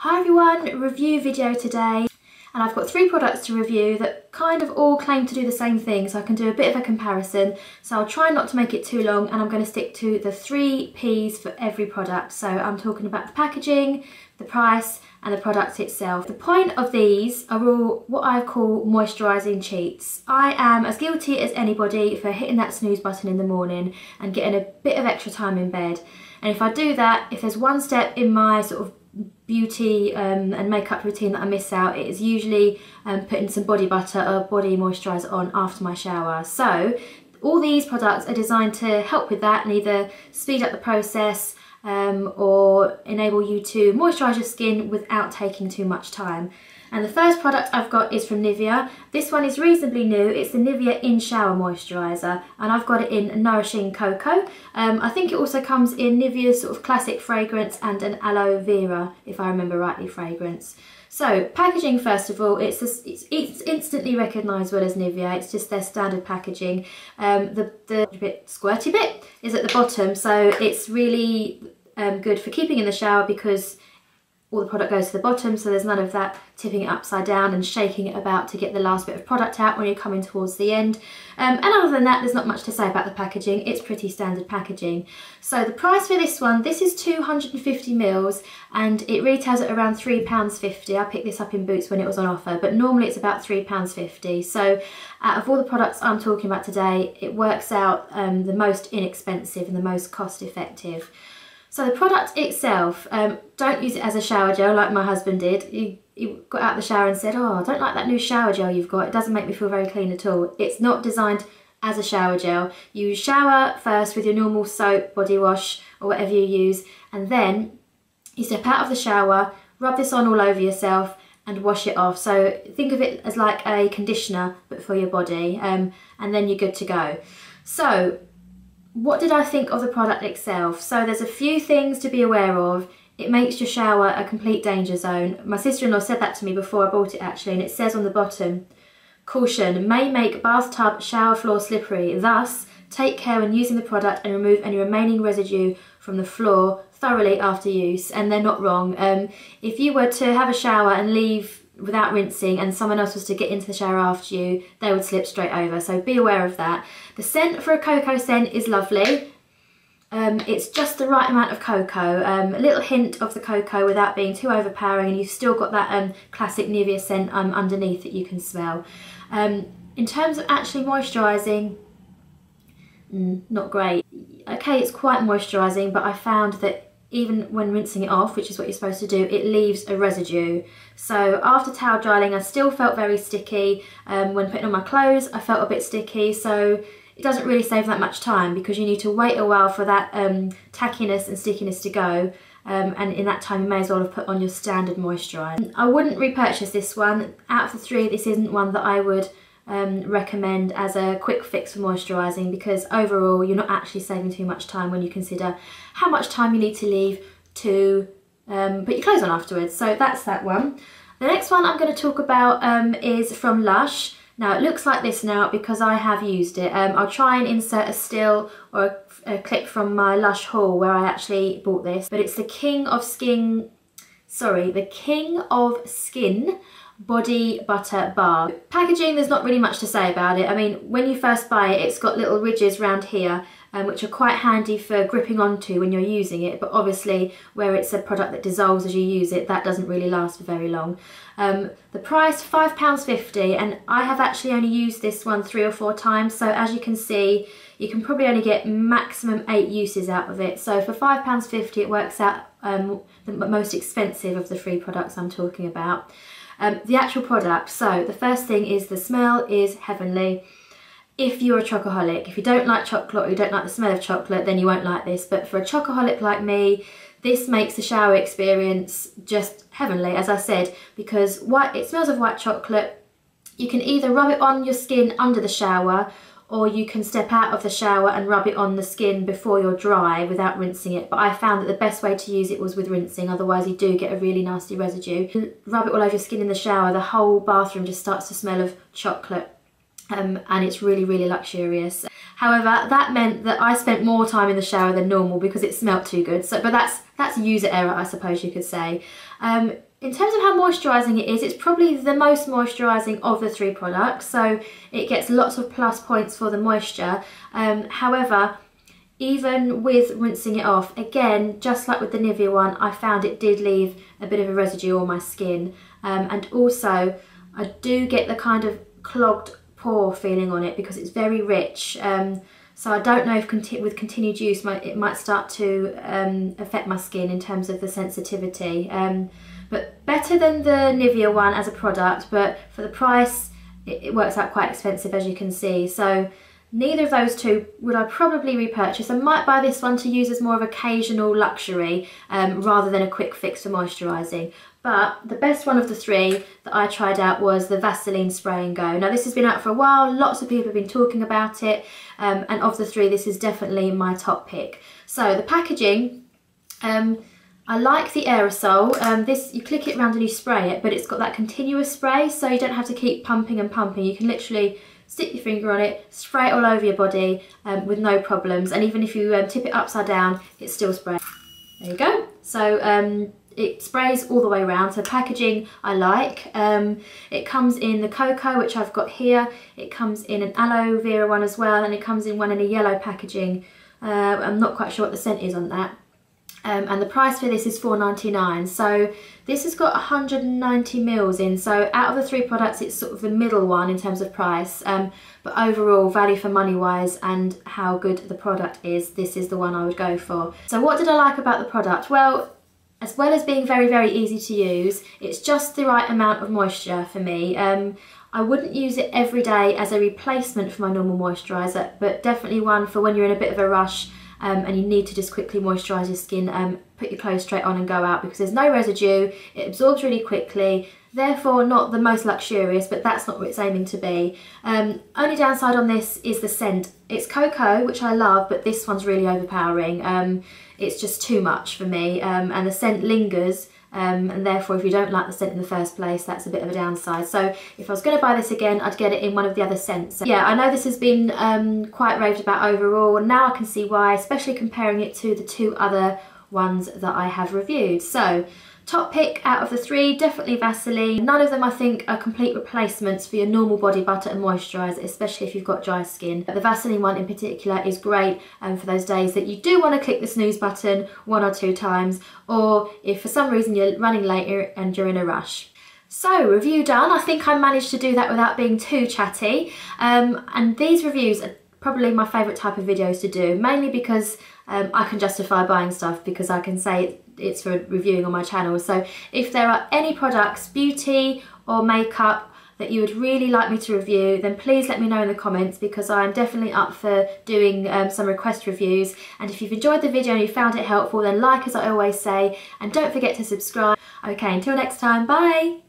Hi everyone, review video today, and I've got 3 products to review that kind of all claim to do the same thing, so I can do a bit of a comparison. So I'll try not to make it too long, and I'm going to stick to the 3 P's for every product. So I'm talking about the packaging, the price and the product itself. The point of these are all what I call moisturising cheats. I am as guilty as anybody for hitting that snooze button in the morning and getting a bit of extra time in bed. And if I do that, if there's one step in my sort of beauty and makeup routine that I miss out, it is usually putting some body butter or body moisturiser on after my shower. So all these products are designed to help with that and either speed up the process or enable you to moisturise your skin without taking too much time. And the first product I've got is from Nivea. This one is reasonably new. It's the Nivea In Shower Moisturiser, and I've got it in Nourishing Cocoa. I think it also comes in Nivea's sort of classic fragrance and an aloe vera, if I remember rightly, fragrance. So packaging, first of all, it's instantly recognisable as Nivea. It's just their standard packaging. The bit squirty bit is at the bottom, so it's really good for keeping in the shower because all the product goes to the bottom, so there's none of that tipping it upside down and shaking it about to get the last bit of product out when you're coming towards the end. And other than that, there's not much to say about the packaging. It's pretty standard packaging. So the price for this one, this is 250ml and it retails at around £3.50. I picked this up in Boots when it was on offer, but normally it's about £3.50. So out of all the products I'm talking about today, it works out the most inexpensive and the most cost effective. So the product itself, don't use it as a shower gel like my husband did. He got out of the shower and said, "Oh, I don't like that new shower gel you've got. It doesn't make me feel very clean at all." It's not designed as a shower gel. You shower first with your normal soap, body wash or whatever you use, and then you step out of the shower, rub this on all over yourself and wash it off. So think of it as like a conditioner but for your body, and then you're good to go. So what did I think of the product itself? So there's a few things to be aware of. It makes your shower a complete danger zone. My sister-in-law said that to me before I bought it actually, and it says on the bottom, "Caution, may make bathtub shower floor slippery. Thus, take care when using the product and remove any remaining residue from the floor thoroughly after use." And they're not wrong. If you were to have a shower and leave without rinsing and someone else was to get into the shower after you, they would slip straight over, so be aware of that. The scent for a cocoa scent is lovely. It's just the right amount of cocoa, a little hint of the cocoa without being too overpowering, and you've still got that classic Nivea scent underneath that you can smell. In terms of actually moisturising, not great. Okay, it's quite moisturising, but I found that even when rinsing it off, which is what you're supposed to do, it leaves a residue. So after towel drying, I still felt very sticky. When putting on my clothes, I felt a bit sticky. So it doesn't really save that much time because you need to wait a while for that tackiness and stickiness to go. And in that time, you may as well have put on your standard moisturiser. I wouldn't repurchase this one. Out of the 3, this isn't one that I would recommend as a quick fix for moisturising, because overall you're not actually saving too much time when you consider how much time you need to leave to put your clothes on afterwards. So that's that one. The next one I'm going to talk about is from Lush. Now it looks like this now because I have used it. I'll try and insert a still or a clip from my Lush haul where I actually bought this, but it's the King of Skin Body Butter Bar. Packaging, there's not really much to say about it. I mean, when you first buy it, it's got little ridges around here, which are quite handy for gripping onto when you're using it, but obviously where it's a product that dissolves as you use it, that doesn't really last for very long. The price, £5.50, and I have actually only used this one 3 or 4 times, so as you can see, you can probably only get maximum 8 uses out of it. So for £5.50 it works out the most expensive of the 3 products I'm talking about. The actual product, so the first thing is the smell is heavenly. If you're a chocoholic, if you don't like chocolate or you don't like the smell of chocolate, then you won't like this. But for a chocoholic like me, this makes the shower experience just heavenly, as I said, because it smells of white chocolate. You can either rub it on your skin under the shower, or you can step out of the shower and rub it on the skin before you're dry without rinsing it. But I found that the best way to use it was with rinsing, otherwise you do get a really nasty residue. You rub it all over your skin in the shower, the whole bathroom just starts to smell of chocolate, and it's really, really luxurious. However, that meant that I spent more time in the shower than normal because it smelled too good. So, but that's that's user error, I suppose you could say. In terms of how moisturising it is, it's probably the most moisturising of the 3 products, so it gets lots of plus points for the moisture. However, even with rinsing it off, again, just like with the Nivea one, I found it did leave a bit of a residue on my skin. And also, I do get the kind of clogged pore feeling on it because it's very rich. So I don't know if with continued use it might start to affect my skin in terms of the sensitivity. But better than the Nivea one as a product, but for the price it works out quite expensive, as you can see. So neither of those 2 would I probably repurchase. I might buy this one to use as more of occasional luxury rather than a quick fix for moisturising. But the best one of the 3 that I tried out was the Vaseline Spray and Go. Now this has been out for a while, lots of people have been talking about it, and of the 3 this is definitely my top pick. So the packaging, I like the aerosol. This, you click it around and you spray it, but it's got that continuous spray, so you don't have to keep pumping and pumping. You can literally stick your finger on it, spray it all over your body with no problems, and even if you tip it upside down, it still sprays. There you go. So it sprays all the way around, so packaging I like. It comes in the cocoa, which I've got here. It comes in an aloe vera one as well, and it comes in one in a yellow packaging. I'm not quite sure what the scent is on that. And the price for this is $4.99. So this has got 190 mils in, so out of the 3 products it's sort of the middle one in terms of price, but overall value for money wise and how good the product is, this is the one I would go for. So what did I like about the product? Well as being very, very easy to use, it's just the right amount of moisture for me. I wouldn't use it every day as a replacement for my normal moisturiser, but definitely one for when you're in a bit of a rush and you need to just quickly moisturise your skin. Put your clothes straight on and go out because there's no residue, it absorbs really quickly, therefore not the most luxurious, but that's not what it's aiming to be. Only downside on this is the scent. It's cocoa, which I love, but this one's really overpowering. It's just too much for me, and the scent lingers, and therefore if you don't like the scent in the first place, that's a bit of a downside. So if I was going to buy this again, I'd get it in one of the other scents. So, yeah, I know this has been quite raved about overall, and now I can see why, especially comparing it to the 2 other ones that I have reviewed. So top pick out of the 3, definitely Vaseline. None of them I think are complete replacements for your normal body butter and moisturiser, especially if you've got dry skin. But the Vaseline one in particular is great for those days that you do want to click the snooze button 1 or 2 times, or if for some reason you're running late and you're in a rush. So review done. I think I managed to do that without being too chatty, and these reviews are probably my favourite type of videos to do, mainly because I can justify buying stuff because I can say it's for reviewing on my channel. So if there are any products, beauty or makeup, that you would really like me to review, then please let me know in the comments because I'm definitely up for doing some request reviews. And if you've enjoyed the video and you found it helpful, then like, as I always say, and don't forget to subscribe. Okay, until next time, bye!